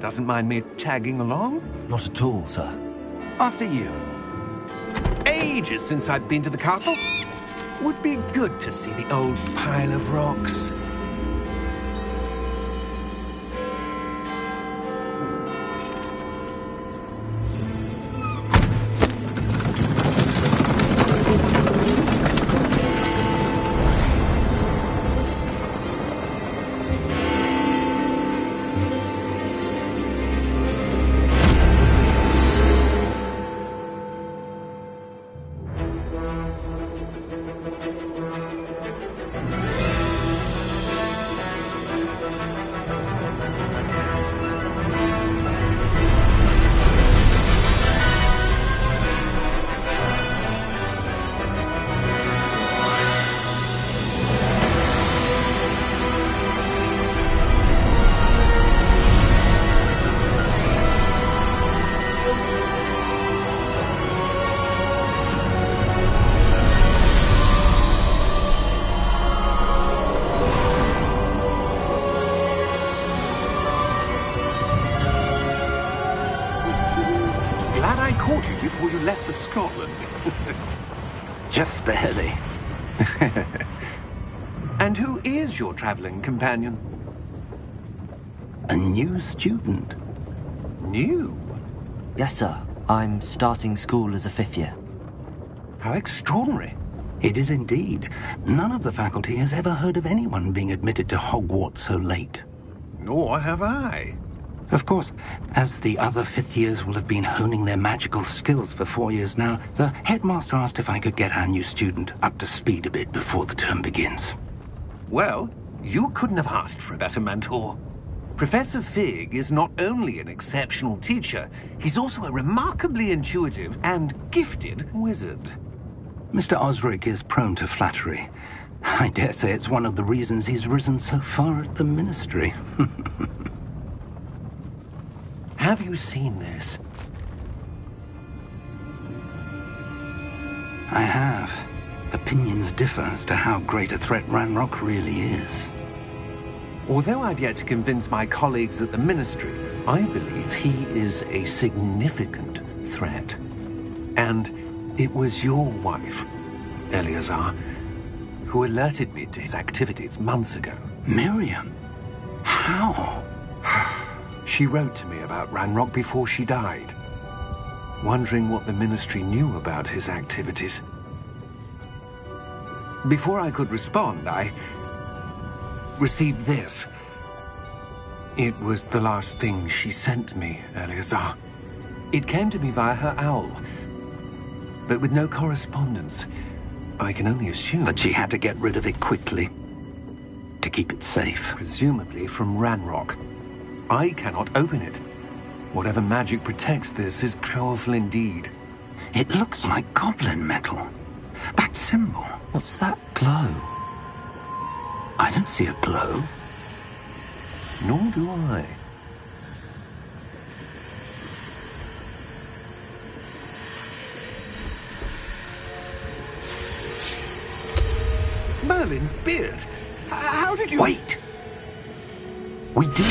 doesn't mind me tagging along. Not at all, sir. After you. Ages since I've been to the castle. Would be good to see the old pile of rocks. Caught you before you left for Scotland. Just barely. And who is your traveling companion? A new student. New? Yes, sir. I'm starting school as a 5th year. How extraordinary. It is indeed. None of the faculty has ever heard of anyone being admitted to Hogwarts so late. Nor have I. Of course, as the other 5th years will have been honing their magical skills for 4 years now, the headmaster asked if I could get our new student up to speed a bit before the term begins. Well, you couldn't have asked for a better mentor. Professor Fig is not only an exceptional teacher, he's also a remarkably intuitive and gifted wizard. Mr. Osric is prone to flattery. I dare say it's one of the reasons he's risen so far at the Ministry. Have you seen this? I have. Opinions differ as to how great a threat Ranrock really is. Although I've yet to convince my colleagues at the Ministry, I believe he is a significant threat. And it was your wife, Eleazar, who alerted me to his activities months ago. Miriam? How? She wrote to me about Ranrock before she died, wondering what the Ministry knew about his activities. Before I could respond, I received this. It was the last thing she sent me, Eleazar. It came to me via her owl, but with no correspondence. I can only assume that she had to get rid of it quickly, to keep it safe. Presumably from Ranrock. I cannot open it. Whatever magic protects this is powerful indeed. It looks like goblin metal. That symbol. What's that glow? I don't see a glow. Nor do I. Merlin's beard. How did you... Wait! We do...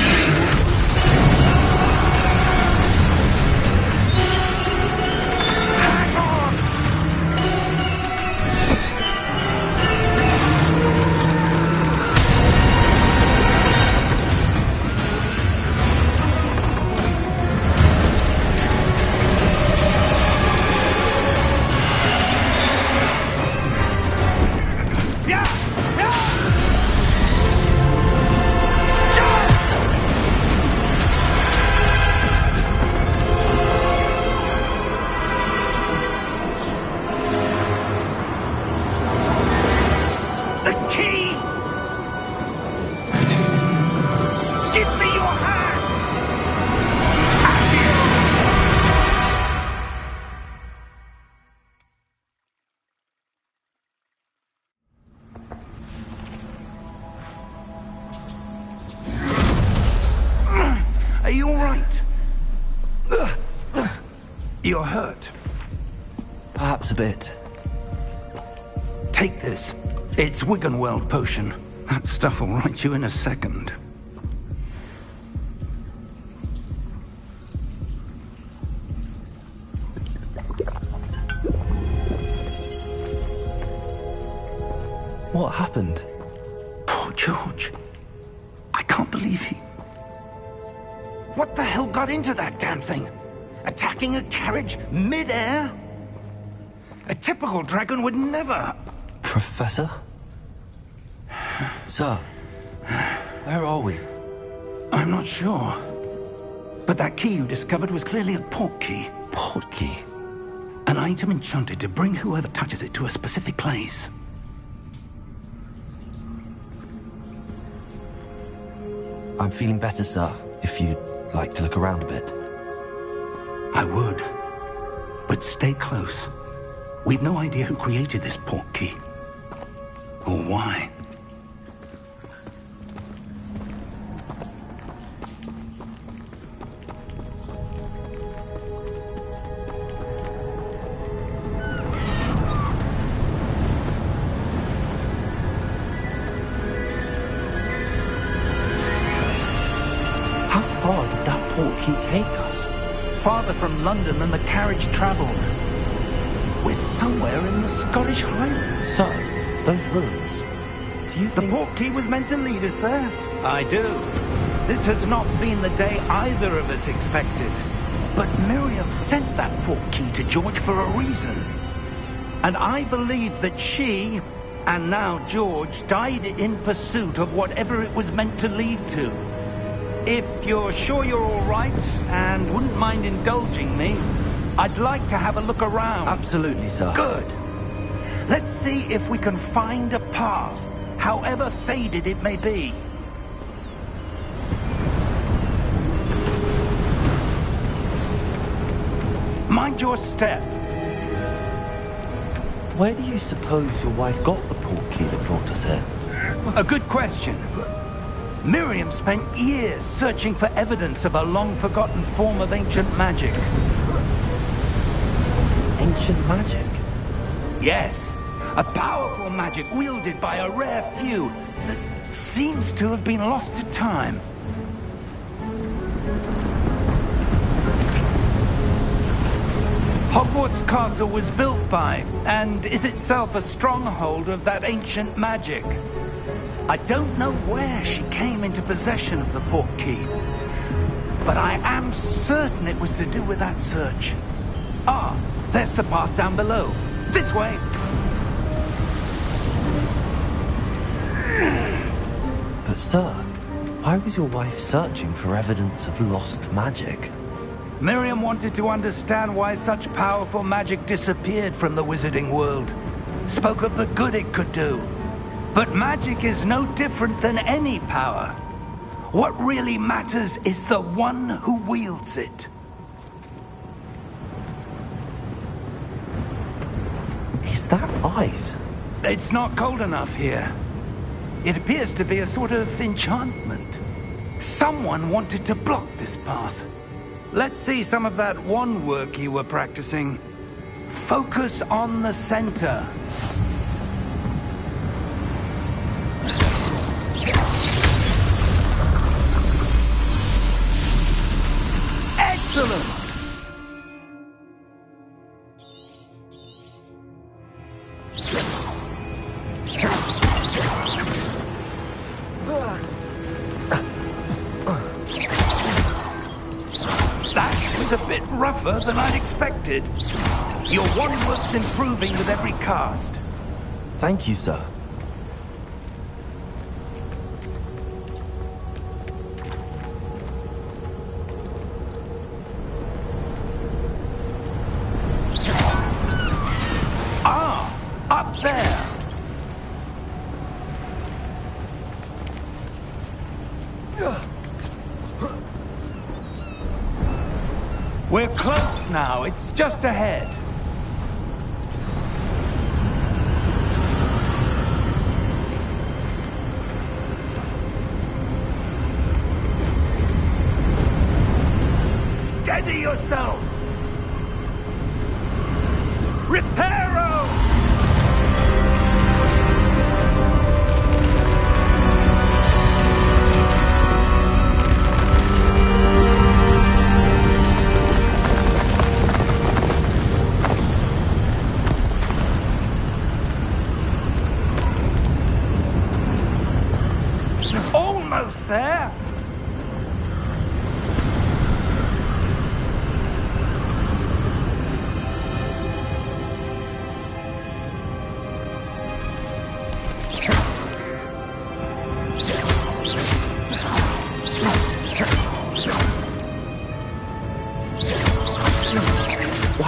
Are you all right? You're hurt. Perhaps a bit. Take this. It's Wiggenweld potion. That stuff will right you in a second. What happened? Poor George. I can't believe he... What the hell got into that damn thing? Attacking a carriage mid-air? A typical dragon would never... Professor? Sir, where are we? I'm not sure. But that key you discovered was clearly a port key. Port key? An item enchanted to bring whoever touches it to a specific place. I'm feeling better, sir, if you'd like to look around a bit. I would. But stay close. We've no idea who created this port key. Or why. How far did that port key take us? Farther from London than the carriage travelled. We're somewhere in the Scottish Highlands. Sir, those ruins. Do you The think... port key was meant to lead us there? I do. This has not been the day either of us expected. But Miriam sent that port key to George for a reason. And I believe that she, and now George, died in pursuit of whatever it was meant to lead to. If you're sure you're all right and wouldn't mind indulging me, I'd like to have a look around. Absolutely, sir. Good. Let's see if we can find a path, however faded it may be. Mind your step. Where do you suppose your wife got the port key that brought us here? A good question. Miriam spent years searching for evidence of a long-forgotten form of ancient magic. Ancient magic? Yes, a powerful magic wielded by a rare few that seems to have been lost to time. Hogwarts Castle was built by, and is itself a stronghold of that ancient magic. I don't know where she came into possession of the port key, but I am certain it was to do with that search. Ah, there's the path down below. This way! But sir, why was your wife searching for evidence of lost magic? Miriam wanted to understand why such powerful magic disappeared from the wizarding world. Spoke of the good it could do. But magic is no different than any power. What really matters is the one who wields it. Is that ice? It's not cold enough here. It appears to be a sort of enchantment. Someone wanted to block this path. Let's see some of that wand work you were practicing. Focus on the center. Excellent! That was a bit rougher than I'd expected. Your wand work's improving with every cast. Thank you, sir. Ah! Up there! We're close now. It's just ahead. Steady yourself! Reparo!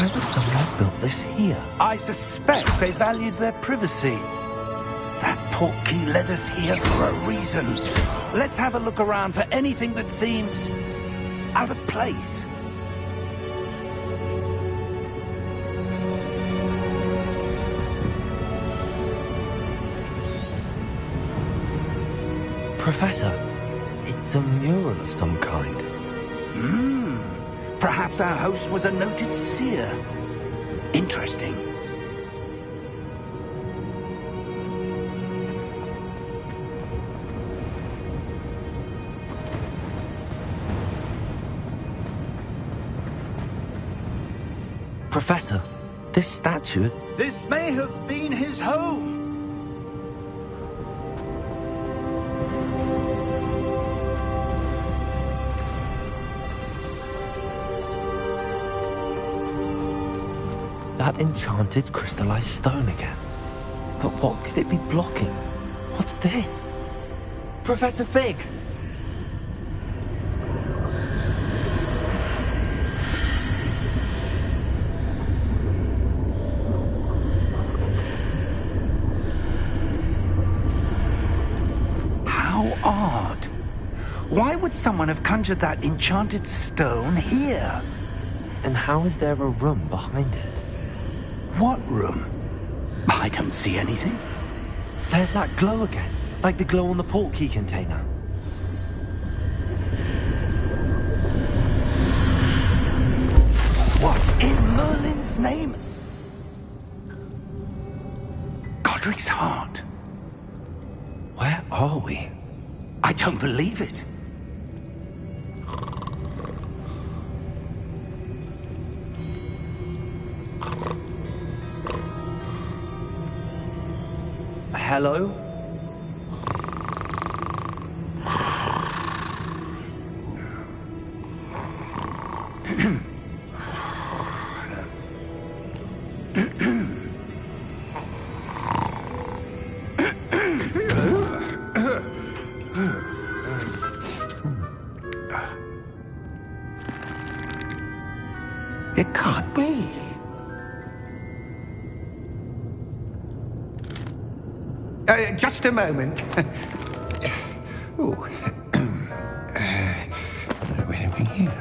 Why would someone have built this here? I suspect they valued their privacy. That portkey led us here for a reason. Let's have a look around for anything that seems out of place. Professor, it's a mural of some kind. Perhaps our host was a noted seer. Interesting. Professor, this statue... This may have been his home. That enchanted crystallized stone again. But what could it be blocking? What's this? Professor Fig! How odd. Why would someone have conjured that enchanted stone here? And how is there a room behind it? What room? I don't see anything. There's that glow again, like the glow on the portkey container. What in Merlin's name? Godric's heart. Where are we? I don't believe it. Hello? It can't be. Just a moment. Oh. Where are we here?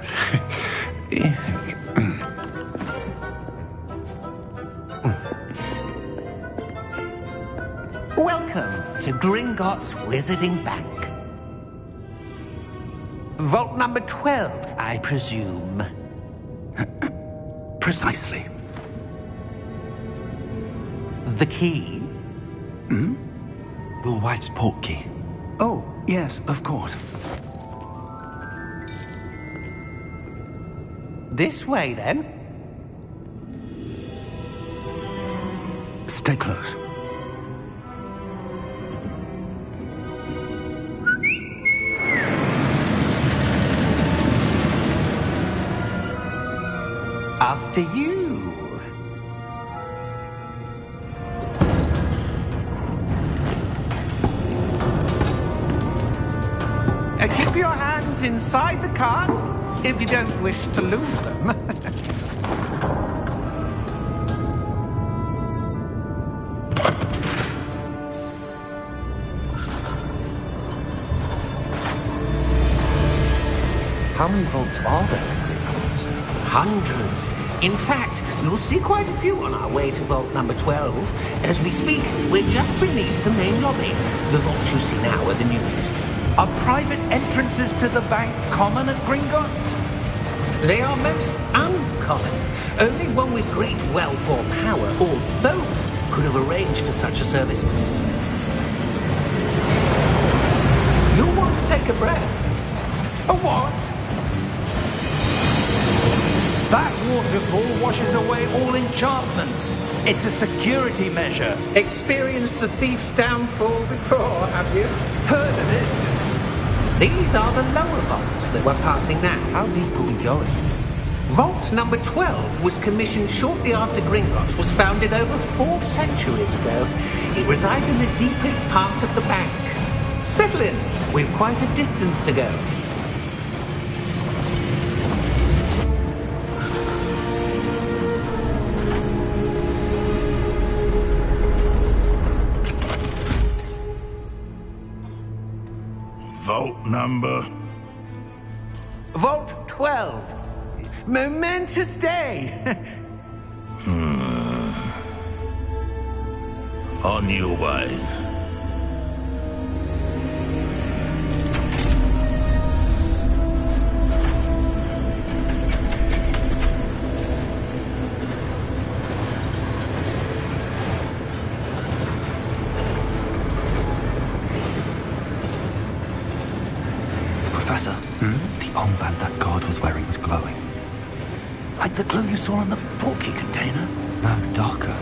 Welcome to Gringotts Wizarding Bank. Vault number 12, I presume. Precisely. The key? Your wife's portkey. Oh, yes, of course. This way, then. Stay close. After you. Keep your hands inside the cart if you don't wish to lose them. How many vaults are there in Gringotts? Hundreds. In fact, you'll see quite a few on our way to vault number 12. As we speak, we're just beneath the main lobby. The vaults you see now are the newest. Are private entrances to the bank common at Gringotts? They are most uncommon. Only one with great wealth or power, or both, could have arranged for such a service. You'll want to take a breath. A what? That waterfall washes away all enchantments. It's a security measure. Experienced the thief's downfall before, have you? Heard of it? These are the lower vaults that we're passing now. How deep are we going? Vault number 12 was commissioned shortly after Gringotts was founded over 4 centuries ago. It resides in the deepest part of the bank. Settle in. We've quite a distance to go. Number? Vault 12. Momentous day. On your way. Professor, the armband that guard was wearing was glowing. Like the glow you saw on the portkey container? No, darker.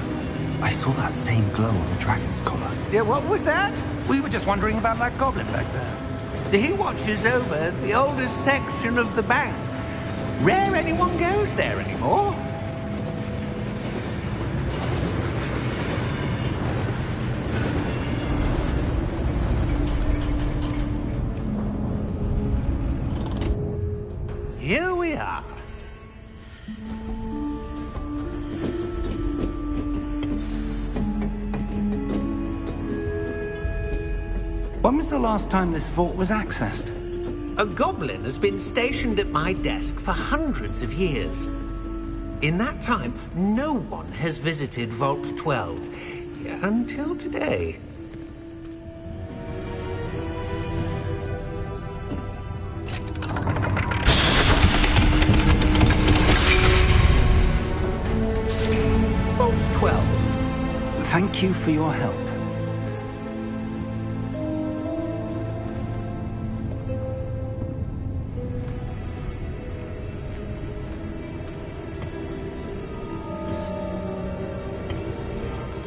I saw that same glow on the dragon's collar. Yeah, what was that? We were just wondering about that goblin back there. He watches over the oldest section of the bank. Rare anyone goes there anymore. Here we are. When was the last time this vault was accessed? A goblin has been stationed at my desk for hundreds of years. In that time, no one has visited Vault 12 until today. Vault 12. Thank you for your help.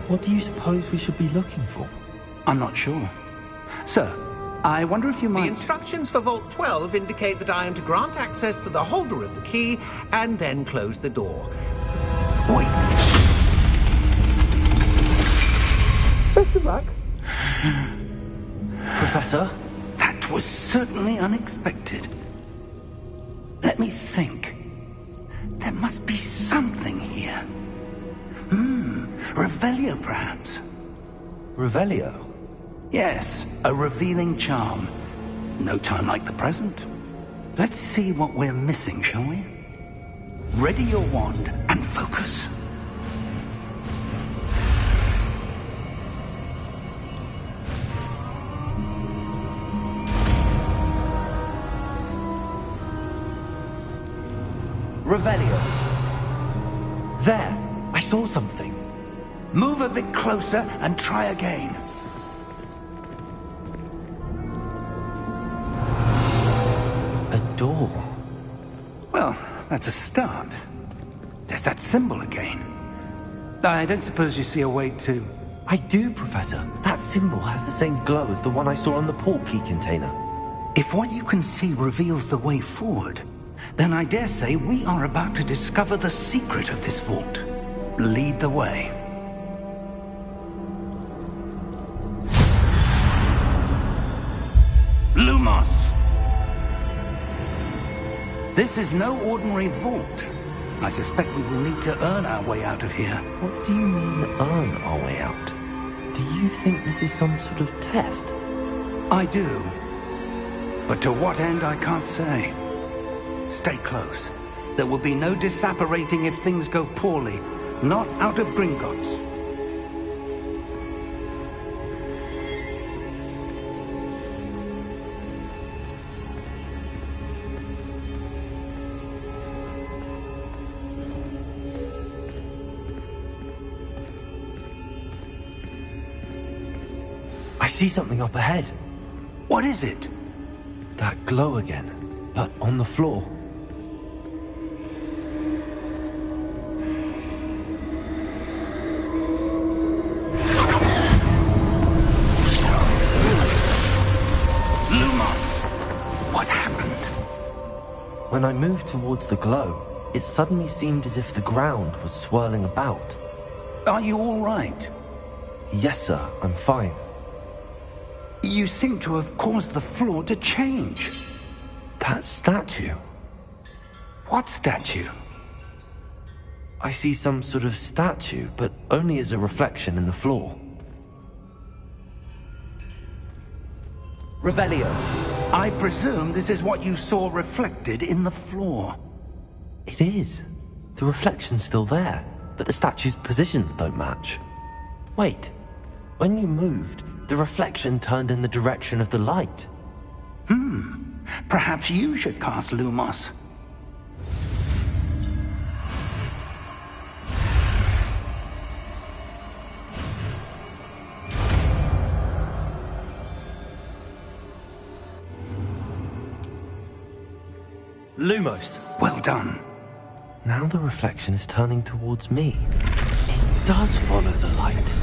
What do you suppose we should be looking for? I'm not sure. Sir, I wonder if you The might... instructions for Vault 12 indicate that I am to grant access to the holder of the key and then close the door. Wait. Best of luck. Professor? That was certainly unexpected. Let me think. There must be something here. Revelio, perhaps? Revelio? Yes, a revealing charm. No time like the present. Let's see what we're missing, shall we? Ready your wand and focus. Revelio. There! I saw something. Move a bit closer and try again. A door. Well, that's a start. There's that symbol again. I don't suppose you see a way to... I do, Professor. That symbol has the same glow as the one I saw on the portkey container. If what you can see reveals the way forward, then I dare say we are about to discover the secret of this vault. Lead the way. Lumos! This is no ordinary vault. I suspect we will need to earn our way out of here. What do you mean, earn our way out? Do you think this is some sort of test? I do. But to what end, I can't say. Stay close. There will be no disapparating if things go poorly. Not out of Gringotts. I see something up ahead. What is it? That glow again, but on the floor. When I moved towards the glow, it suddenly seemed as if the ground was swirling about. Are you all right? Yes, sir, I'm fine. You seem to have caused the floor to change. That statue? What statue? I see some sort of statue, but only as a reflection in the floor. Revelio. I presume this is what you saw reflected in the floor. It is. The reflection's still there, but the statue's positions don't match. Wait, when you moved, the reflection turned in the direction of the light. Perhaps you should cast Lumos. Lumos. Well done. Now the reflection is turning towards me. It does follow the light.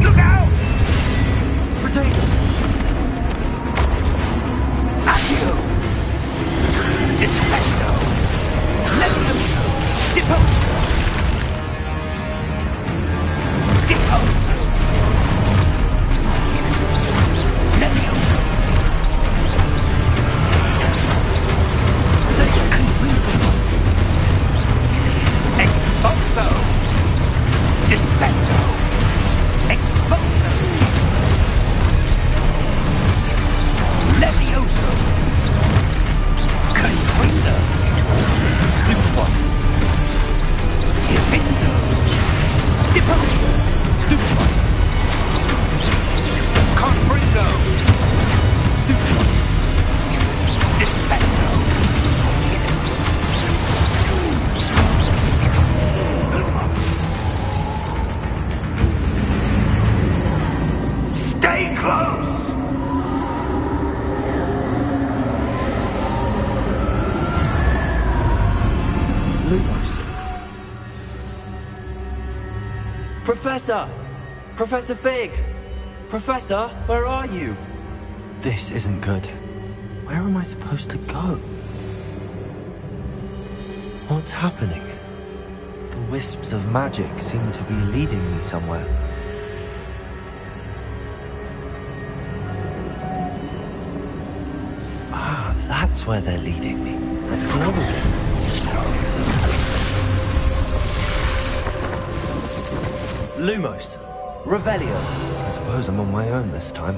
Look out! Potato! Accio! Defendo! Levioso! Deposo! Deposo! Levioso! Confluto! Expulso! Descendo! Expulso! Levioso! Confluto! Stupo! Defendo! Deposo! Stupo! Confluto! Stupo! Descendo! Stay close! Lumos. Professor! Professor Fig! Professor, where are you? This isn't good. Where am I supposed to go? What's happening? The wisps of magic seem to be leading me somewhere. Ah, that's where they're leading me. That glow again. Lumos. Revelio. I suppose I'm on my own this time.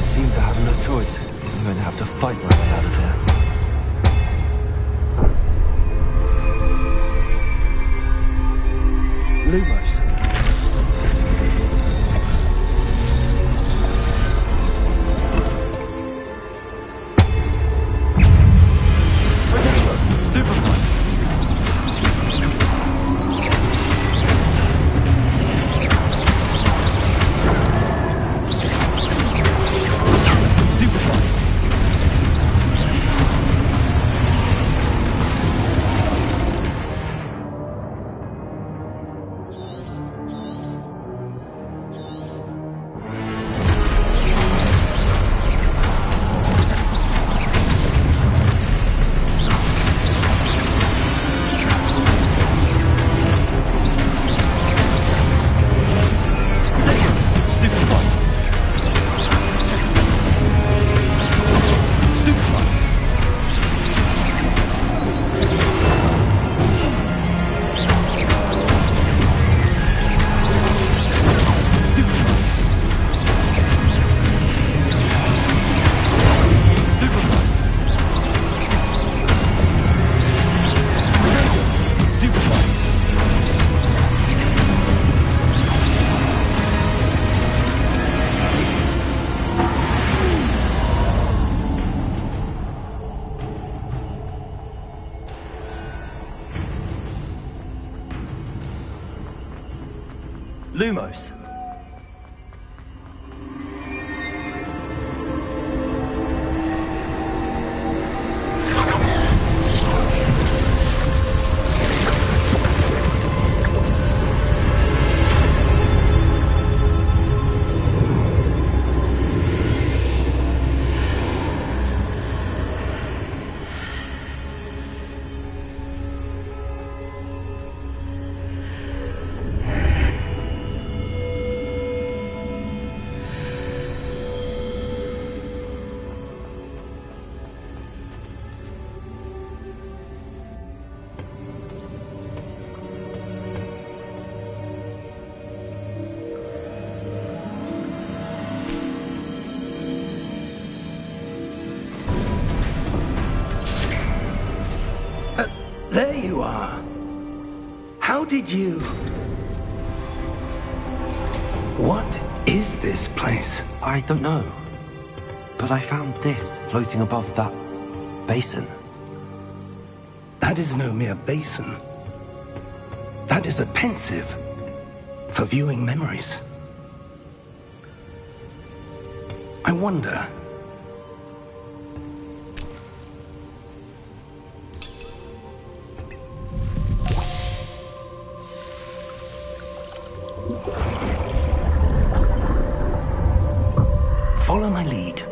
Seems I have no choice. I'm going to have to fight my way out of here. Lumos. Lumos. did you... What is this place? I don't know. But I found this floating above that basin. That is no mere basin. That is a pensive for viewing memories. I wonder... Follow my lead.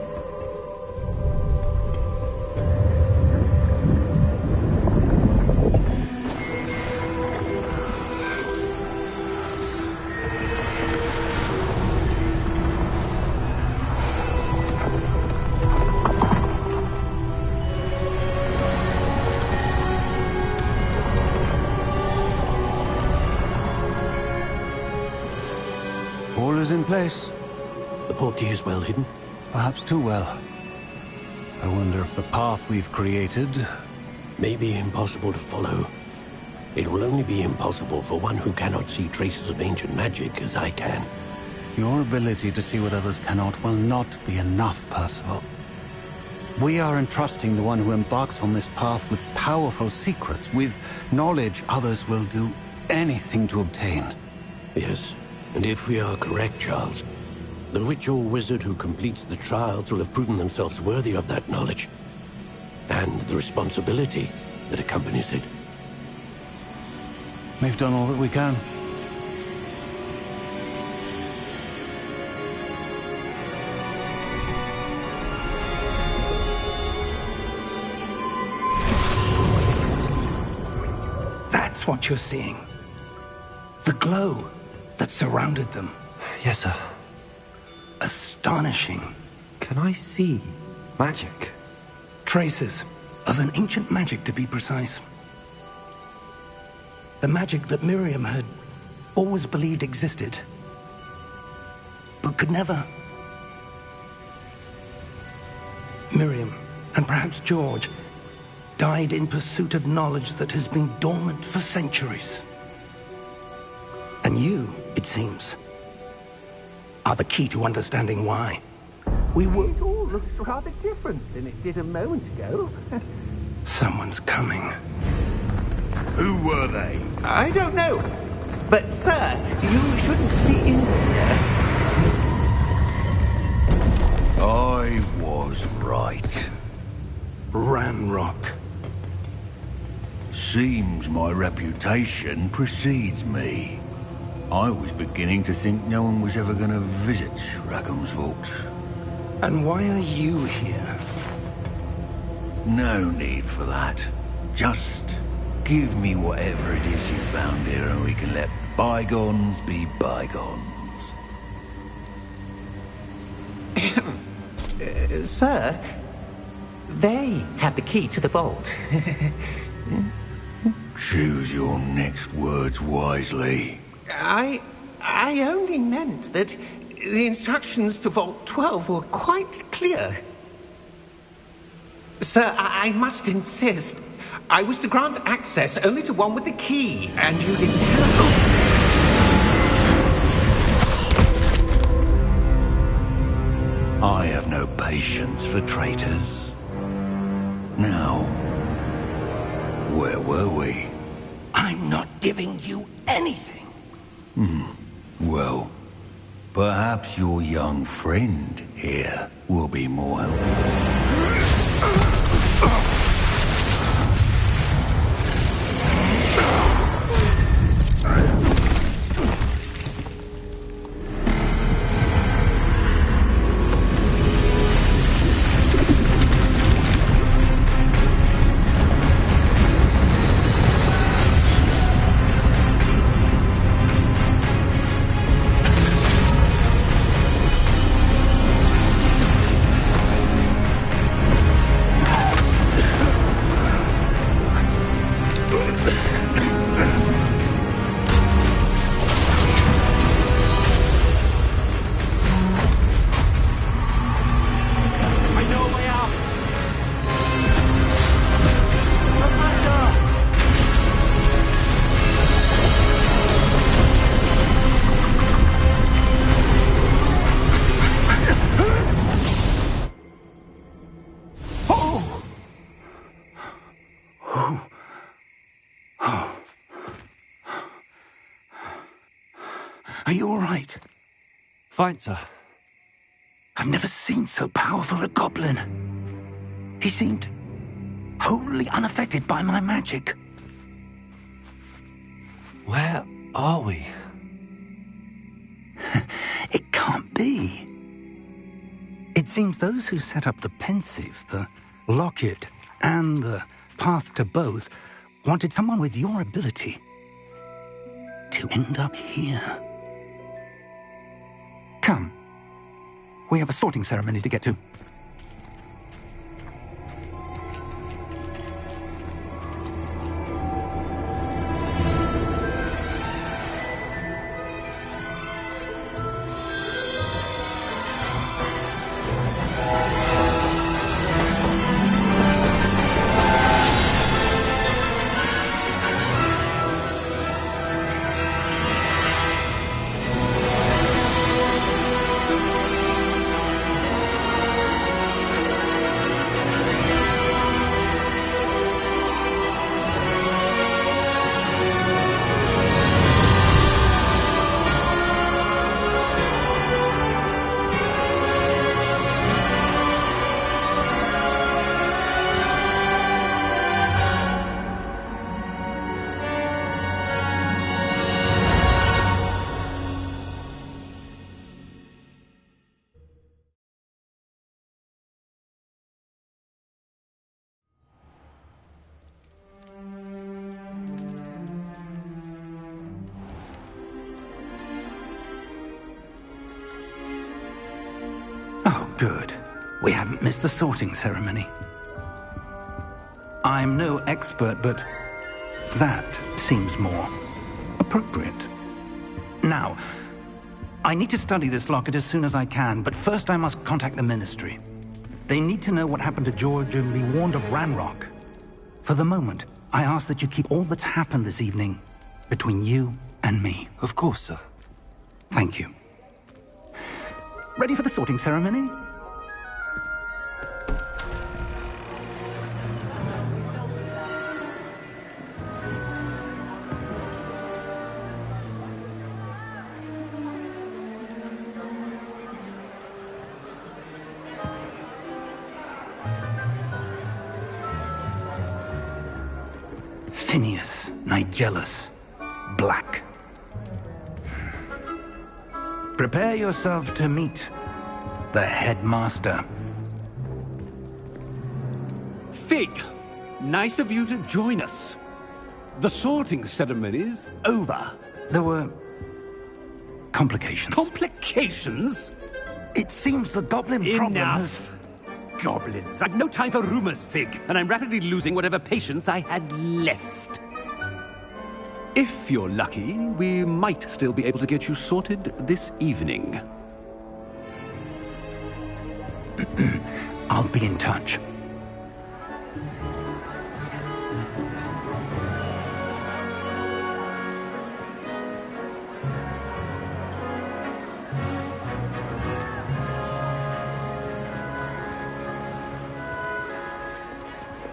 All is in place. The portkey is well hidden. Perhaps too well. I wonder if the path we've created... May be impossible to follow. It will only be impossible for one who cannot see traces of ancient magic as I can. Your ability to see what others cannot will not be enough, Percival. We are entrusting the one who embarks on this path with powerful secrets, with knowledge others will do anything to obtain. Yes, and if we are correct, Charles, the witch or wizard who completes the trials will have proven themselves worthy of that knowledge, and the responsibility that accompanies it. We've done all that we can. That's what you're seeing. The glow that surrounded them. Yes, sir. Astonishing. Can I see magic? Traces of an ancient magic, to be precise. The magic that Miriam had always believed existed, but could never. Miriam, and perhaps George, died in pursuit of knowledge that has been dormant for centuries. And you, it seems, are the key to understanding why. We were... It all looks rather different than it did a moment ago. Someone's coming. Who were they? I don't know. But, sir, you shouldn't be in here. I was right. Ranrock. Seems my reputation precedes me. I was beginning to think no one was ever going to visit Rackham's Vault. And why are you here? No need for that. Just give me whatever it is you found here and we can let bygones be bygones. Sir, they have the key to the vault. Choose your next words wisely. I only meant that the instructions to Vault 12 were quite clear. Sir, I must insist. I was to grant access only to one with the key, and you didn't help. I have no patience for traitors. Now, where were we? I'm not giving you anything. Well, perhaps your young friend here will be more helpful. Are you all right? Fine, sir. I've never seen so powerful a goblin. He seemed wholly unaffected by my magic. Where are we? It can't be. It seems those who set up the pensive, the locket, and the path to both wanted someone with your ability to end up here. Come. We have a sorting ceremony to get to. Oh, good. We haven't missed the sorting ceremony. I'm no expert, but that seems more appropriate. Now, I need to study this locket as soon as I can, but first I must contact the Ministry. They need to know what happened to George and be warned of Ranrock. For the moment, I ask that you keep all that's happened this evening between you and me. Of course, sir. Thank you. Ready for the sorting ceremony? Phineas, Nigellus, Black. Prepare yourself to meet the headmaster. Fig, nice of you to join us. The sorting ceremony's over. There were complications. Complications? It seems the goblin problem has... Enough. Goblins. I've no time for rumors, Fig, and I'm rapidly losing whatever patience I had left. If you're lucky, we might still be able to get you sorted this evening. I'll be in touch.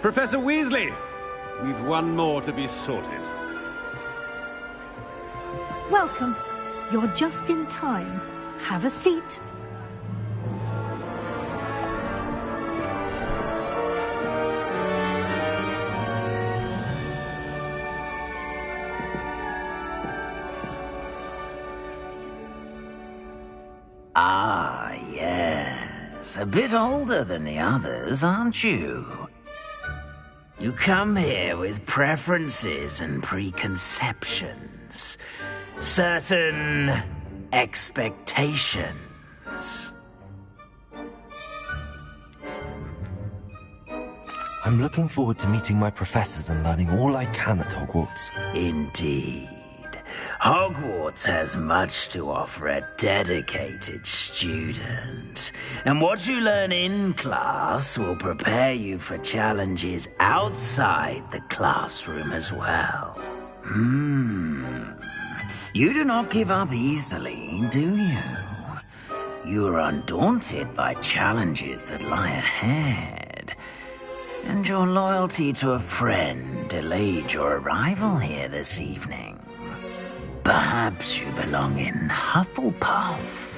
Professor Weasley, we've one more to be sorted. Welcome. You're just in time. Have a seat. Ah, yes. A bit older than the others, aren't you? You come here with preferences and preconceptions. Certain expectations. I'm looking forward to meeting my professors and learning all I can at Hogwarts. Indeed. Hogwarts has much to offer a dedicated student. And what you learn in class will prepare you for challenges outside the classroom as well. You do not give up easily, do you? You are undaunted by challenges that lie ahead. And your loyalty to a friend delayed your arrival here this evening. Perhaps you belong in Hufflepuff.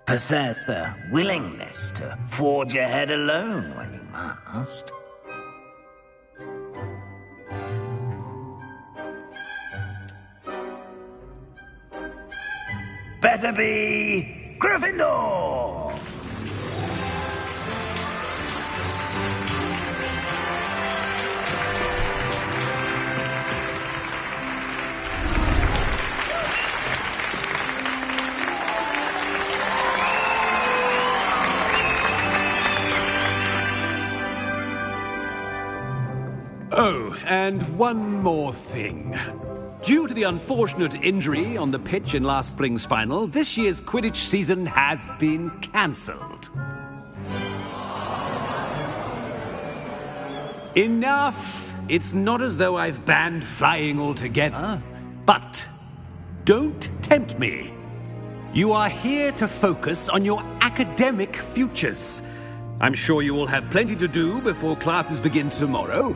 Possess a willingness to forge ahead alone when you must. Better be Gryffindor! Oh, and one more thing. Due to the unfortunate injury on the pitch in last spring's final, this year's Quidditch season has been cancelled. Enough! It's not as though I've banned flying altogether, but don't tempt me. You are here to focus on your academic futures. I'm sure you all have plenty to do before classes begin tomorrow.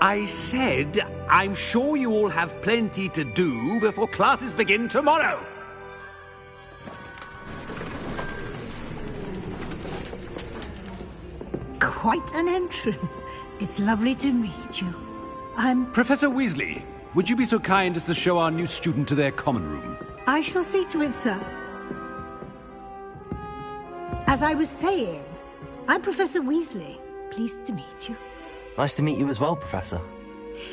I said, I'm sure you all have plenty to do before classes begin tomorrow. Quite an entrance. It's lovely to meet you. I'm... Professor Weasley, would you be so kind as to show our new student to their common room? I shall see to it, sir. As I was saying, I'm Professor Weasley. Pleased to meet you. Nice to meet you as well, Professor.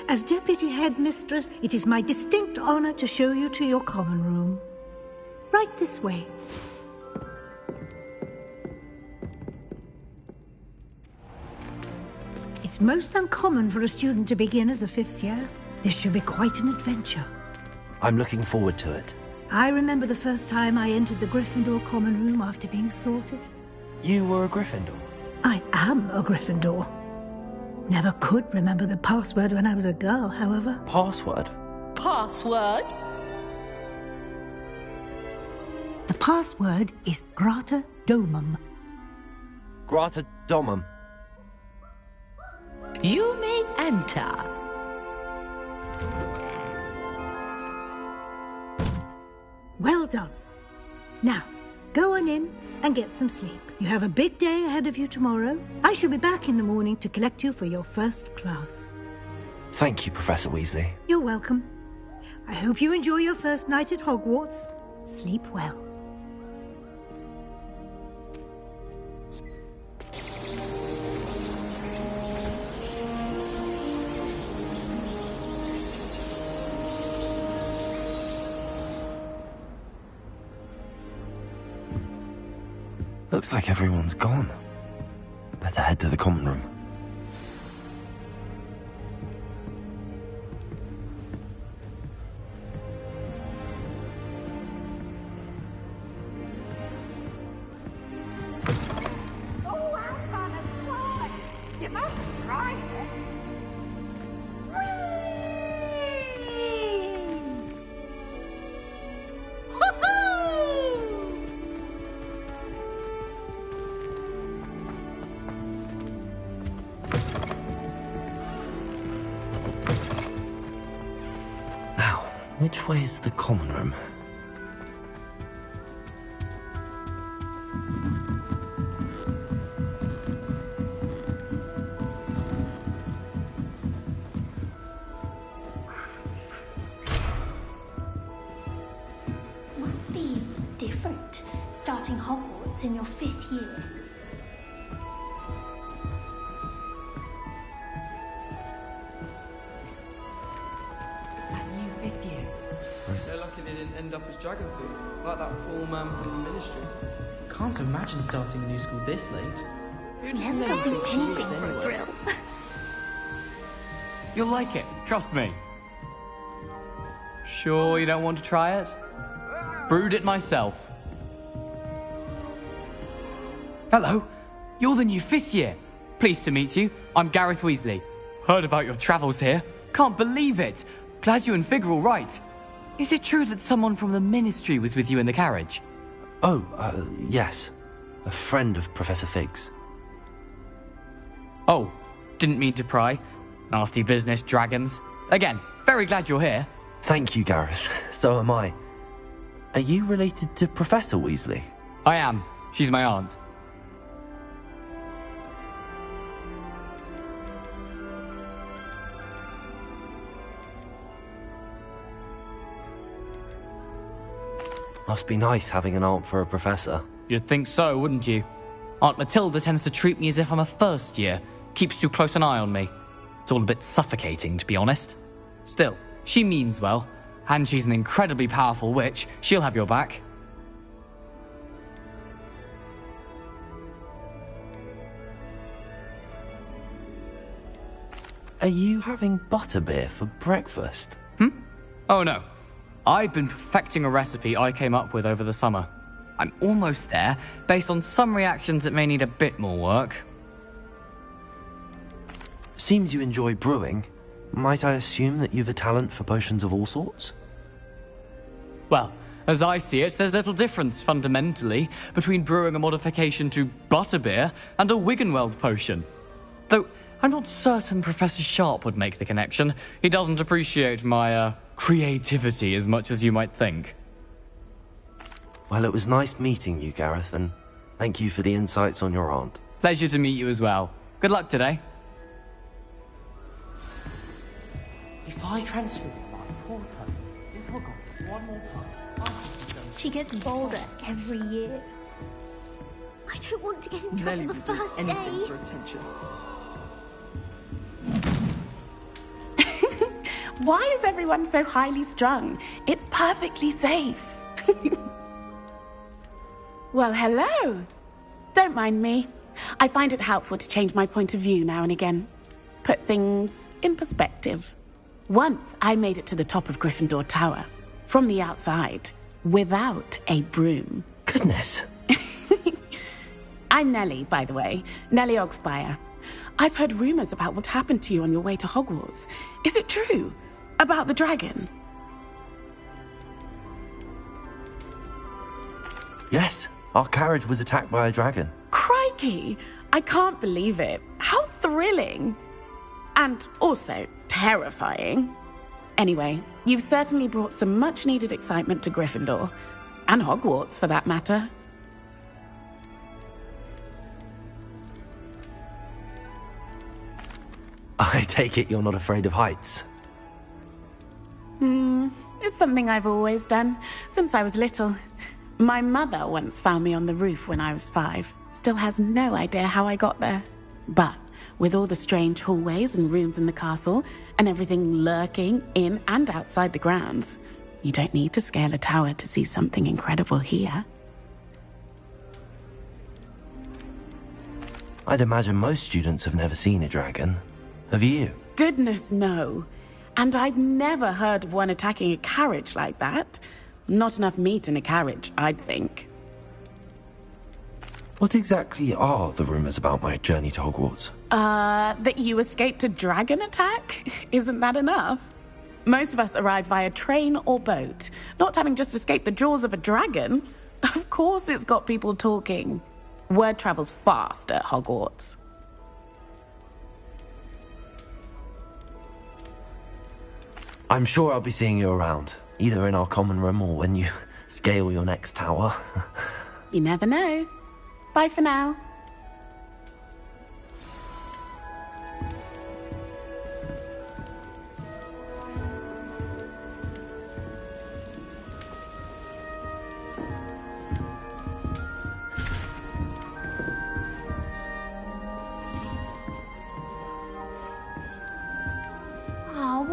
As Deputy Headmistress, it is my distinct honor to show you to your common room. Right this way. It's most uncommon for a student to begin as a fifth year. This should be quite an adventure. I'm looking forward to it. I remember the first time I entered the Gryffindor common room after being sorted. You were a Gryffindor? I am a Gryffindor. Never could remember the password when I was a girl, however. Password? Password? The password is Grata Domum. Grata Domum. You may enter. Well done. Now, go on in and get some sleep. You have a big day ahead of you tomorrow. I shall be back in the morning to collect you for your first class. Thank you, Professor Weasley. You're welcome. I hope you enjoy your first night at Hogwarts. Sleep well. Looks like everyone's gone. Better head to the common room. Oh, have fun and fly! You must try it. Now, which way is the common room? Hogwarts in your 5th year. That new 5th year. So lucky they didn't end up as dragon food, like that poor man from the ministry. Can't imagine starting a new school this late. Who does never do anything for a thrill. You'll like it, trust me. Sure you don't want to try it? Brewed it myself. Hello, you're the new 5th year. Pleased to meet you. I'm Gareth Weasley. Heard about your travels here. Can't believe it. Glad you and Fig are all right. Is it true that someone from the Ministry was with you in the carriage? Oh, yes. A friend of Professor Fig's. Oh, didn't mean to pry. Nasty business, dragons. Again, very glad you're here. Thank you, Gareth. So am I. Are you related to Professor Weasley? I am. She's my aunt. Must be nice having an aunt for a professor. You'd think so, wouldn't you? Aunt Matilda tends to treat me as if I'm a first year. Keeps too close an eye on me. It's all a bit suffocating, to be honest. Still, she means well, and she's an incredibly powerful witch. She'll have your back. Are you having butterbeer for breakfast? Oh no. I've been perfecting a recipe I came up with over the summer. I'm almost there. Based on some reactions, it may need a bit more work. Seems you enjoy brewing. Might I assume that you've a talent for potions of all sorts? Well, as I see it, there's little difference, fundamentally, between brewing a modification to butterbeer and a Wiggenweld potion. Though, I'm not certain Professor Sharp would make the connection. He doesn't appreciate my, creativity as much as you might think. Well, it was nice meeting you, Gareth, and thank you for the insights on your aunt. Pleasure to meet you as well. Good luck today. If I transfer my poor Chloe, you forgot one more time. She gets bolder every year. I don't want to get in trouble the first day. For attention. Why is everyone so highly strung? It's perfectly safe. Well, hello. Don't mind me. I find it helpful to change my point of view now and again. Put things in perspective. Once I made it to the top of Gryffindor Tower, from the outside, without a broom. Goodness. I'm Nellie, by the way. Nellie Ogspire. I've heard rumors about what happened to you on your way to Hogwarts. Is it true? About the dragon? Yes, our carriage was attacked by a dragon. Crikey! I can't believe it. How thrilling! And also terrifying. Anyway, you've certainly brought some much-needed excitement to Gryffindor. And Hogwarts, for that matter. I take it you're not afraid of heights. It's something I've always done, since I was little. My mother once found me on the roof when I was 5. Still has no idea how I got there. But with all the strange hallways and rooms in the castle, and everything lurking in and outside the grounds, you don't need to scale a tower to see something incredible here. I'd imagine most students have never seen a dragon. Have you? Goodness, no. And I've never heard of one attacking a carriage like that. Not enough meat in a carriage, I'd think. What exactly are the rumors about my journey to Hogwarts? That you escaped a dragon attack? Isn't that enough? Most of us arrive via train or boat, not having just escaped the jaws of a dragon. Of course it's got people talking. Word travels fast at Hogwarts. I'm sure I'll be seeing you around, either in our common room or when you scale your next tower. You never know. Bye for now.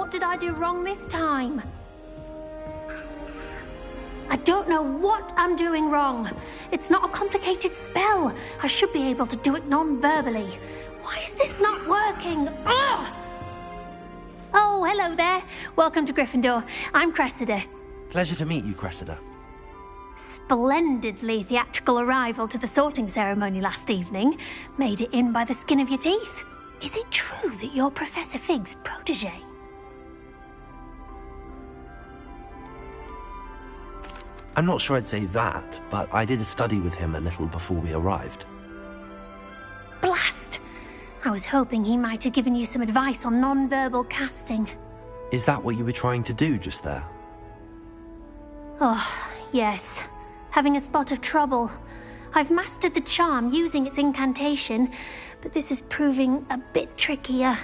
what did I do wrong this time? I don't know what I'm doing wrong. It's not a complicated spell. I should be able to do it non-verbally. Why is this not working? Ugh! Oh, hello there. Welcome to Gryffindor. I'm Cressida. Pleasure to meet you, Cressida. Splendidly theatrical arrival to the sorting ceremony last evening. Made it in by the skin of your teeth. Is it true that you're Professor Fig's protege? I'm not sure I'd say that, but I did study with him a little before we arrived. Blast! I was hoping he might have given you some advice on non-verbal casting. Is that what you were trying to do just there? Oh, yes. Having a spot of trouble. I've mastered the charm using its incantation, but this is proving a bit trickier.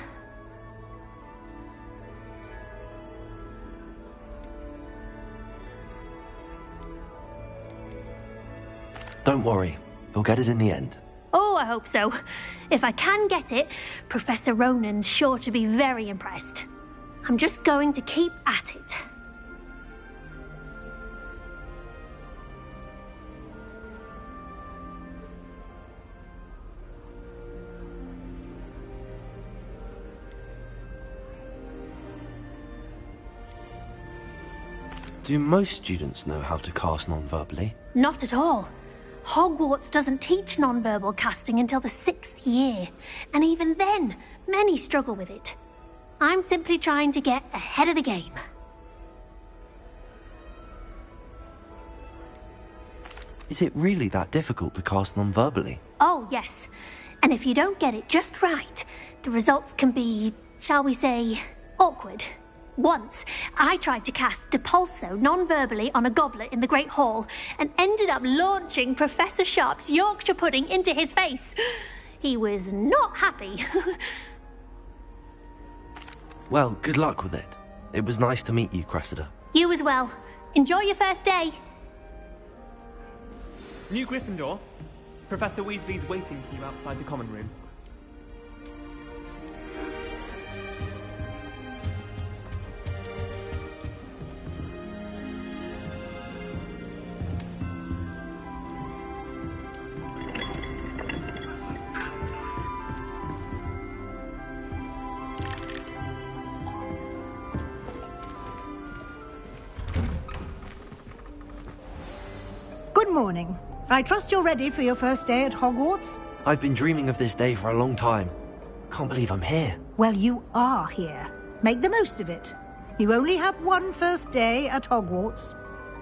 Don't worry, we'll get it in the end. Oh, I hope so. If I can get it, Professor Ronan's sure to be very impressed. I'm just going to keep at it. Do most students know how to cast non-verbally? Not at all. Hogwarts doesn't teach non-verbal casting until the 6th year, and even then, many struggle with it. I'm simply trying to get ahead of the game. Is it really that difficult to cast non-verbally? Oh, yes. And if you don't get it just right, the results can be, shall we say, awkward. Once, I tried to cast Depulso non-verbally on a goblet in the Great Hall and ended up launching Professor Sharp's Yorkshire pudding into his face. He was not happy. Well, good luck with it. It was nice to meet you, Cressida. You as well. Enjoy your first day. New Gryffindor. Professor Weasley's waiting for you outside the common room. Good morning. I trust you're ready for your first day at Hogwarts? I've been dreaming of this day for a long time. Can't believe I'm here. Well, you are here. Make the most of it. You only have one first day at Hogwarts.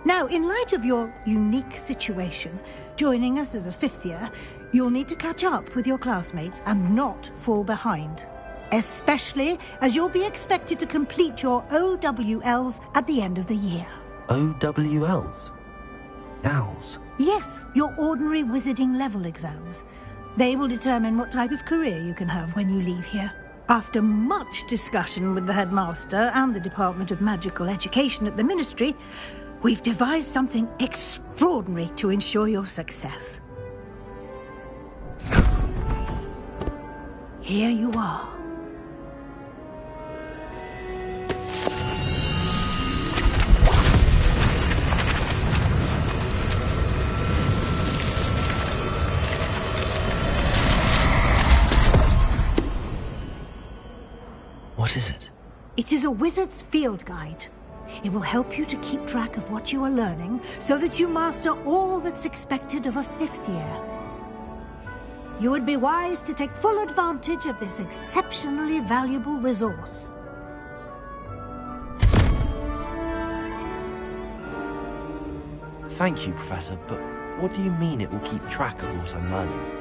Now, in light of your unique situation, joining us as a 5th year, you'll need to catch up with your classmates and not fall behind. Especially as you'll be expected to complete your OWLs at the end of the year. OWLs? Owls? Yes, your ordinary wizarding level exams. They will determine what type of career you can have when you leave here. After much discussion with the headmaster and the Department of Magical Education at the Ministry, we've devised something extraordinary to ensure your success. Here you are. What is it? It is a wizard's field guide. It will help you to keep track of what you are learning so that you master all that's expected of a 5th year. You would be wise to take full advantage of this exceptionally valuable resource. Thank you, Professor, but what do you mean it will keep track of what I'm learning?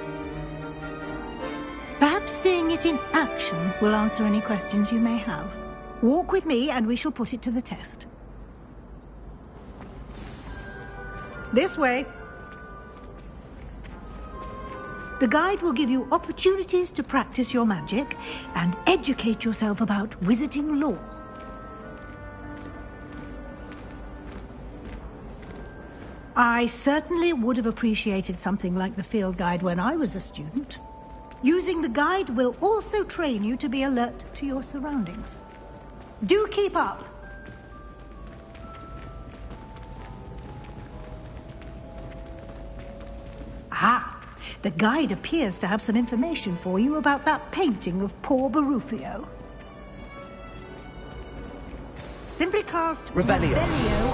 Perhaps seeing it in action will answer any questions you may have. Walk with me and we shall put it to the test. This way. The guide will give you opportunities to practice your magic and educate yourself about wizarding lore. I certainly would have appreciated something like the field guide when I was a student. Using the guide will also train you to be alert to your surroundings. Do keep up. Ah, the guide appears to have some information for you about that painting of poor Barufio. Simply cast Revelio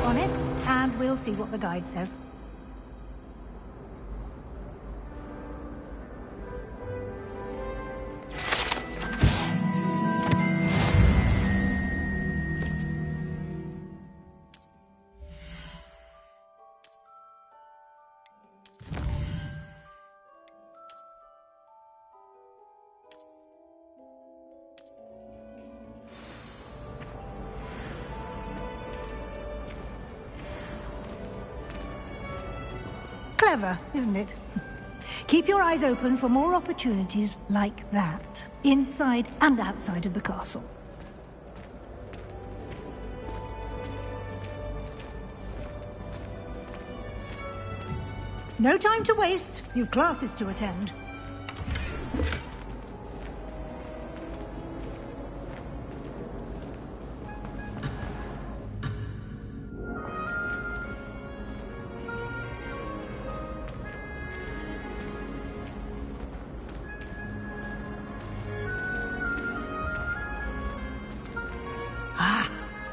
on it, and we'll see what the guide says. Clever, isn't it? Keep your eyes open for more opportunities like that, inside and outside of the castle. No time to waste. You've classes to attend.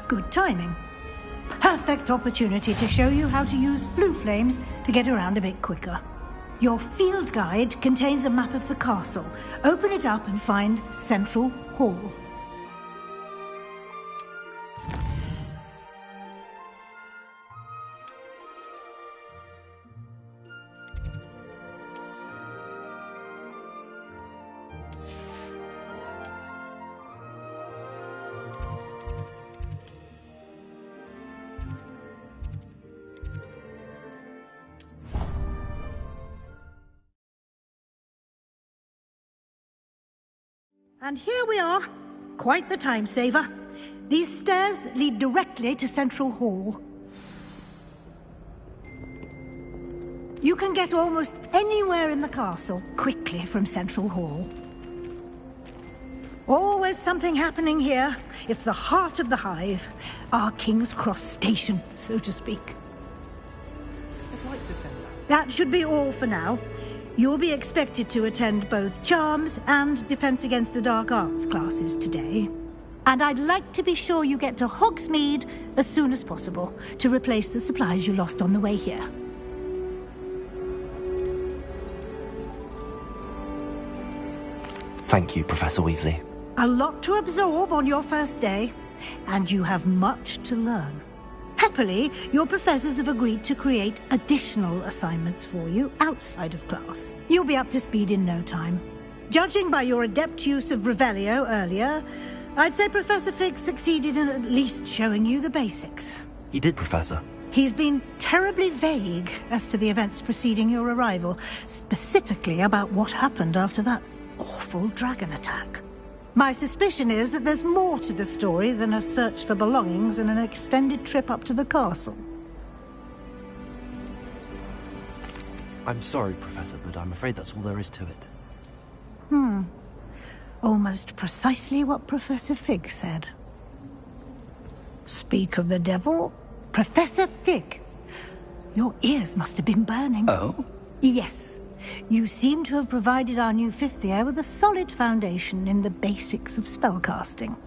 Good timing. Perfect opportunity to show you how to use flue flames to get around a bit quicker. Your field guide contains a map of the castle. Open it up and find Central Hall. And here we are. Quite the time saver. These stairs lead directly to Central Hall. You can get almost anywhere in the castle quickly from Central Hall. Always something happening here. It's the heart of the hive. Our King's Cross station, so to speak. I'd like to send that. That should be all for now. You'll be expected to attend both Charms and Defense Against the Dark Arts classes today. And I'd like to be sure you get to Hogsmeade as soon as possible to replace the supplies you lost on the way here. Thank you, Professor Weasley. A lot to absorb on your first day, and you have much to learn. Happily, your professors have agreed to create additional assignments for you outside of class. You'll be up to speed in no time. Judging by your adept use of Revelio earlier, I'd say Professor Fig succeeded in at least showing you the basics. He did, Professor. He's been terribly vague as to the events preceding your arrival, specifically about what happened after that awful dragon attack. My suspicion is that there's more to the story than a search for belongings and an extended trip up to the castle. I'm sorry, Professor, but I'm afraid that's all there is to it. Almost precisely what Professor Fig said. Speak of the devil, Professor Fig. Your ears must have been burning. Oh? Yes. You seem to have provided our new fifth year with a solid foundation in the basics of spellcasting.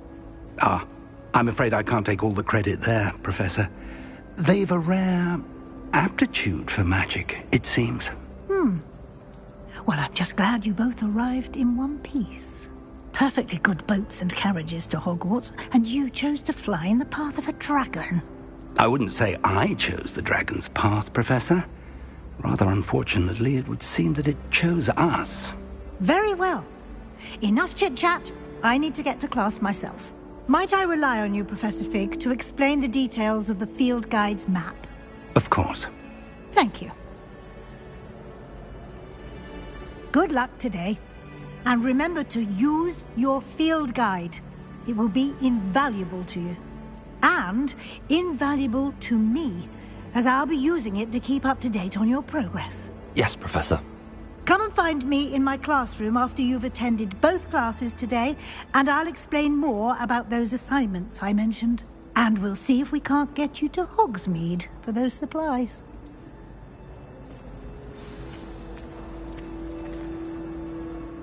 Ah, I'm afraid I can't take all the credit there, Professor. They've a rare aptitude for magic, it seems. Well, I'm just glad you both arrived in one piece. Perfectly good boats and carriages to Hogwarts, and you chose to fly in the path of a dragon. I wouldn't say I chose the dragon's path, Professor. Rather unfortunately, it would seem that it chose us. Very well. Enough chit-chat. I need to get to class myself. Might I rely on you, Professor Fig, to explain the details of the field guide's map? Of course. Thank you. Good luck today. And remember to use your field guide. It will be invaluable to you. And invaluable to me, as I'll be using it to keep up to date on your progress. Yes, Professor. Come and find me in my classroom after you've attended both classes today, and I'll explain more about those assignments I mentioned. And we'll see if we can't get you to Hogsmeade for those supplies.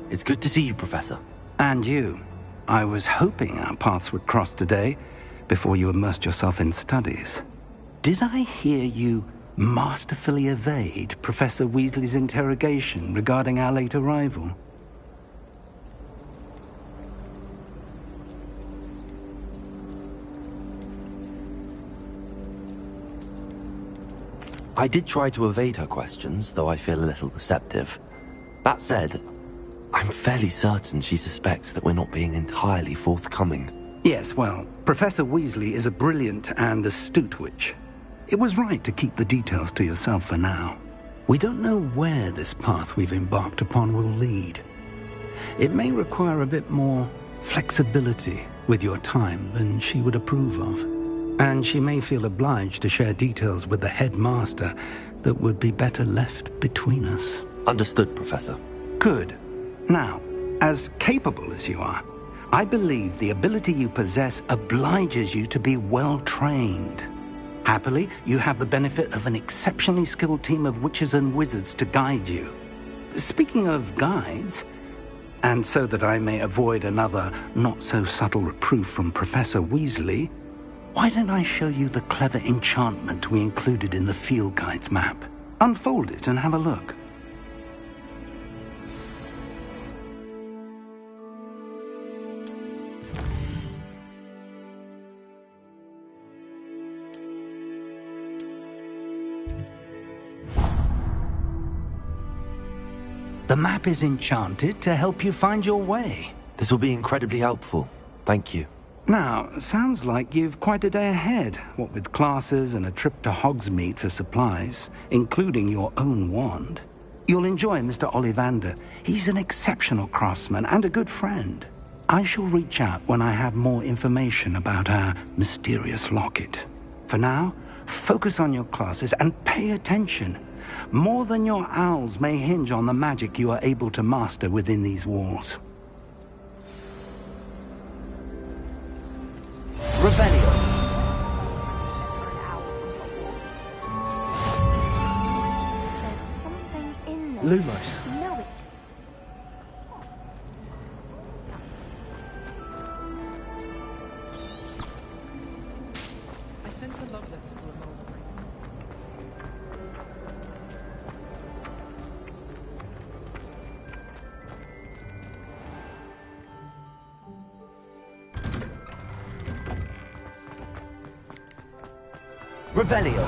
It's good to see you, Professor. And you. I was hoping our paths would cross today, before you immersed yourself in studies. Did I hear you masterfully evade Professor Weasley's interrogation regarding our late arrival? I did try to evade her questions, though I feel a little deceptive. That said, I'm fairly certain she suspects that we're not being entirely forthcoming. Yes, well, Professor Weasley is a brilliant and astute witch. It was right to keep the details to yourself for now. We don't know where this path we've embarked upon will lead. It may require a bit more flexibility with your time than she would approve of. And she may feel obliged to share details with the headmaster that would be better left between us. Understood, Professor. Good. Now, as capable as you are, I believe the ability you possess obliges you to be well-trained. Happily, you have the benefit of an exceptionally skilled team of witches and wizards to guide you. Speaking of guides, and so that I may avoid another not-so-subtle reproof from Professor Weasley, why don't I show you the clever enchantment we included in the field guide's map? Unfold it and have a look. The map is enchanted to help you find your way. This will be incredibly helpful. Thank you. Now, sounds like you've quite a day ahead, what with classes and a trip to Hogsmeade for supplies, including your own wand. You'll enjoy Mr. Ollivander. He's an exceptional craftsman and a good friend. I shall reach out when I have more information about our mysterious locket. For now, focus on your classes and pay attention. More than your owls may hinge on the magic you are able to master within these walls. Revelio. There's something in there. Lumos. Know it. I sent a love letter to a Mulberry. Revelio.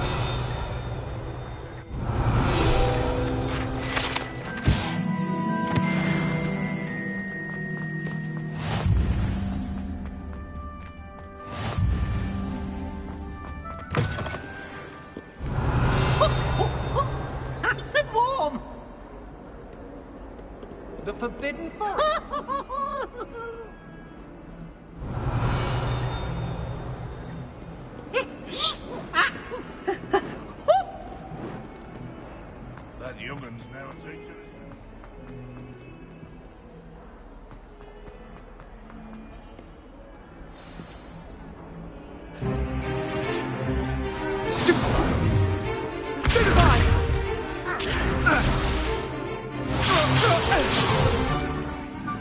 Nice and warm! The forbidden forest. That youngun's now a teacher. Is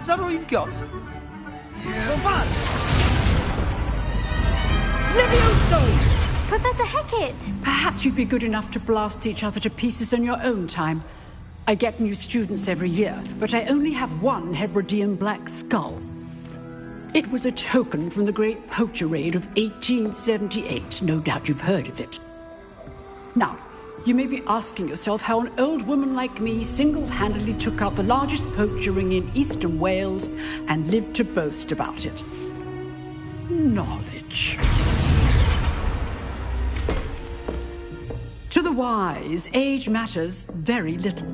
that all you've got? Yeah. Levioso! Professor Hecat! Perhaps you'd be good enough to blast each other to pieces in your own time. I get new students every year, but I only have one Hebridean black skull. It was a token from the Great Poacher Raid of 1878. No doubt you've heard of it. Now, you may be asking yourself how an old woman like me single-handedly took out the largest poacher ring in eastern Wales and lived to boast about it. Knowledge. To the wise, age matters very little.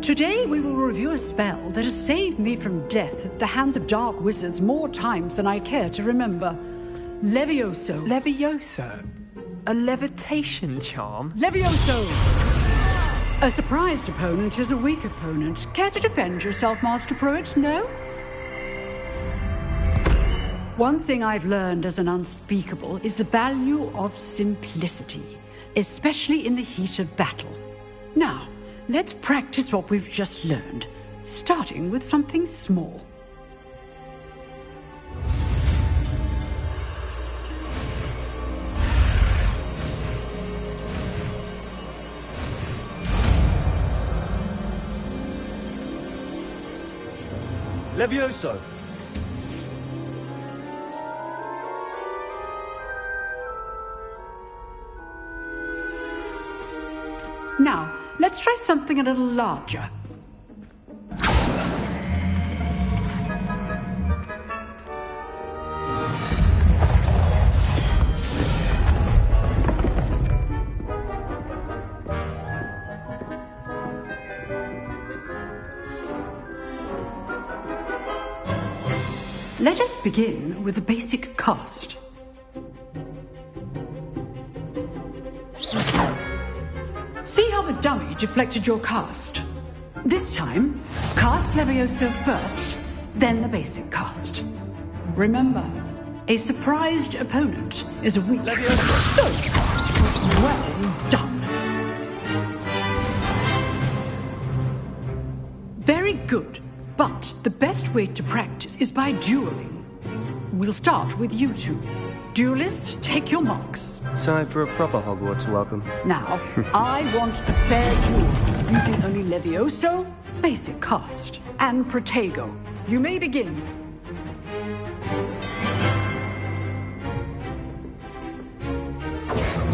Today we will review a spell that has saved me from death at the hands of dark wizards more times than I care to remember. Levioso. Levioso? A levitation charm? Levioso! A surprised opponent is a weak opponent. Care to defend yourself, Master Pruitt? No? One thing I've learned as an unspeakable is the value of simplicity, especially in the heat of battle. Now, let's practice what we've just learned, starting with something small. Levioso! Now, let's try something a little larger. Let us begin with the basic cast. See how the dummy deflected your cast? This time, cast Levioso first, then the basic cast. Remember, a surprised opponent is a weak... Levioso! Well done. Very good. But the best way to practice is by dueling. We'll start with you two. Duelists, take your marks. Time for a proper Hogwarts welcome. Now, I want a fair duel, using only Levioso, basic cast, and Protego. You may begin.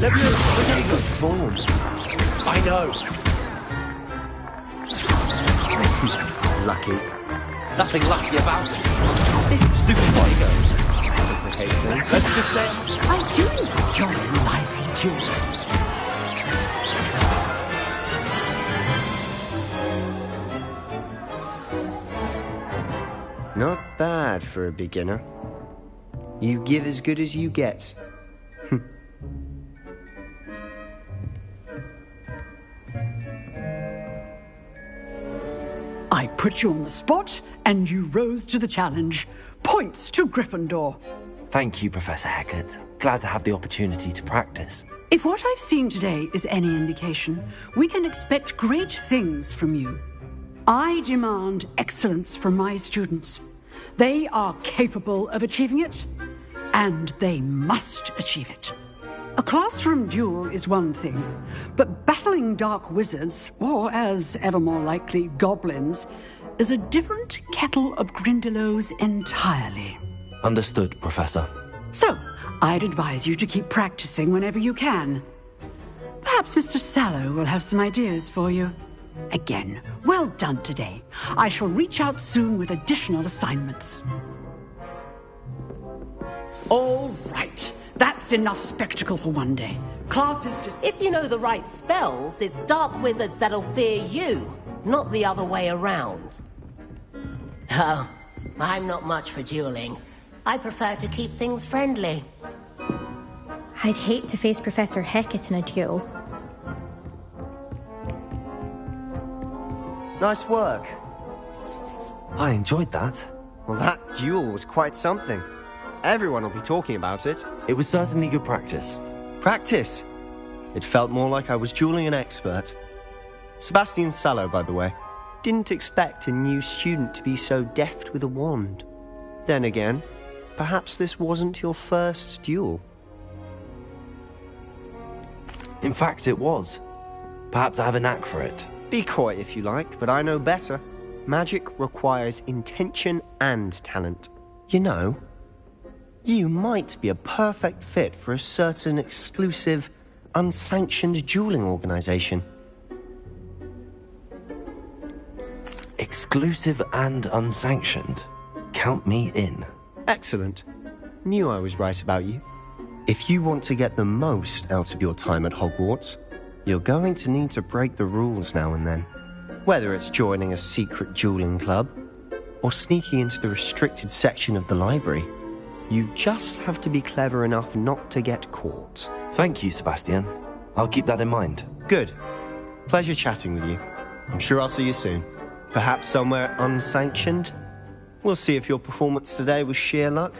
Levioso, Protego, form. I know. Lucky. Nothing lucky about it. This stupid Protego. Let's just say I do enjoy lively duels. Not bad for a beginner. You give as good as you get. I put you on the spot, and you rose to the challenge. Points to Gryffindor. Thank you, Professor Hecat. Glad to have the opportunity to practice. If what I've seen today is any indication, we can expect great things from you. I demand excellence from my students. They are capable of achieving it, and they must achieve it. A classroom duel is one thing, but battling dark wizards, or as ever more likely, goblins, is a different kettle of Grindylows entirely. Understood, Professor. So, I'd advise you to keep practicing whenever you can. Perhaps Mr. Sallow will have some ideas for you. Again, well done today. I shall reach out soon with additional assignments. All right. That's enough spectacle for one day. Class is just... If you know the right spells, it's dark wizards that'll fear you, not the other way around. Oh, I'm not much for dueling. I prefer to keep things friendly. I'd hate to face Professor Hecat in a duel. Nice work. I enjoyed that. Well, that duel was quite something. Everyone will be talking about it. It was certainly good practice. Practice? It felt more like I was dueling an expert. Sebastian Sallow, by the way. Didn't expect a new student to be so deft with a wand. Then again, perhaps this wasn't your first duel. In fact, it was. Perhaps I have a knack for it. Be coy if you like, but I know better. Magic requires intention and talent. You know, you might be a perfect fit for a certain exclusive, unsanctioned dueling organization. Exclusive and unsanctioned? Count me in. Excellent. Knew I was right about you. If you want to get the most out of your time at Hogwarts, you're going to need to break the rules now and then. Whether it's joining a secret dueling club, or sneaking into the restricted section of the library, you just have to be clever enough not to get caught. Thank you, Sebastian. I'll keep that in mind. Good. Pleasure chatting with you. I'm sure I'll see you soon. Perhaps somewhere unsanctioned? We'll see if your performance today was sheer luck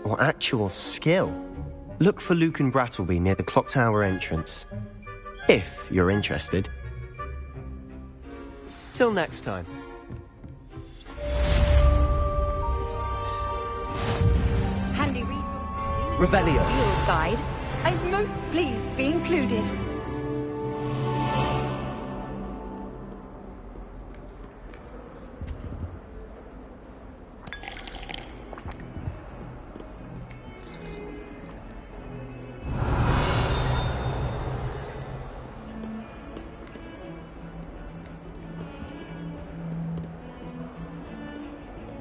or actual skill. Look for Luke and Brattleby near the clock tower entrance, if you're interested. Till next time. Handy resource. Revelio. Field guide. I'm most pleased to be included.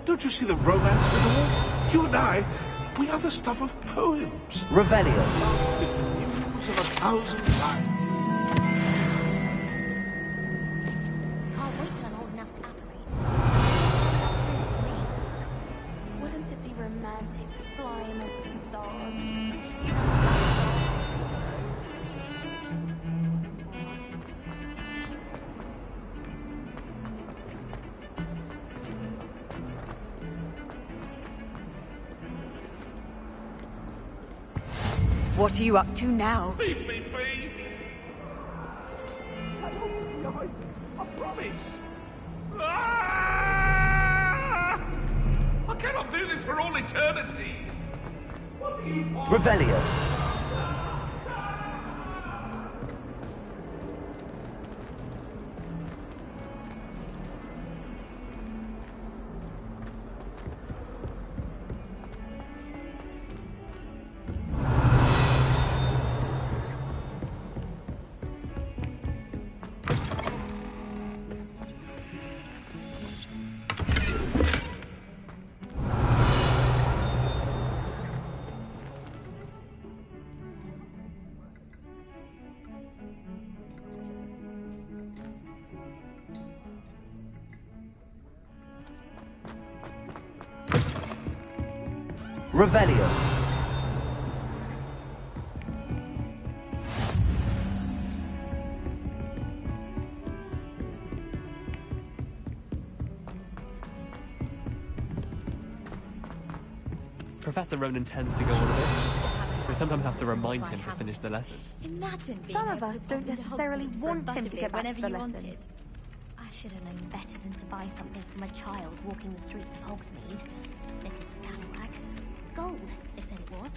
Don't you see the romance of it all? You and I, we are the stuff of poems. Revelio. With the news of 1,000 lives. Can't wait till I'm old enough to apparate. Wouldn't it be romantic to fly amongst the stars? What are you up to now? Leave me be! I promise! Ah! I cannot do this for all eternity! What do you want? Revelio. Revelio. Professor Ronan tends to go on a bit. We sometimes have to remind him to finish the lesson. Imagine some of us don't necessarily want him to get back to the lesson. I should have known better than to buy something from a child walking the streets of Hogsmeade. Little scallywag. Gold, they said it was.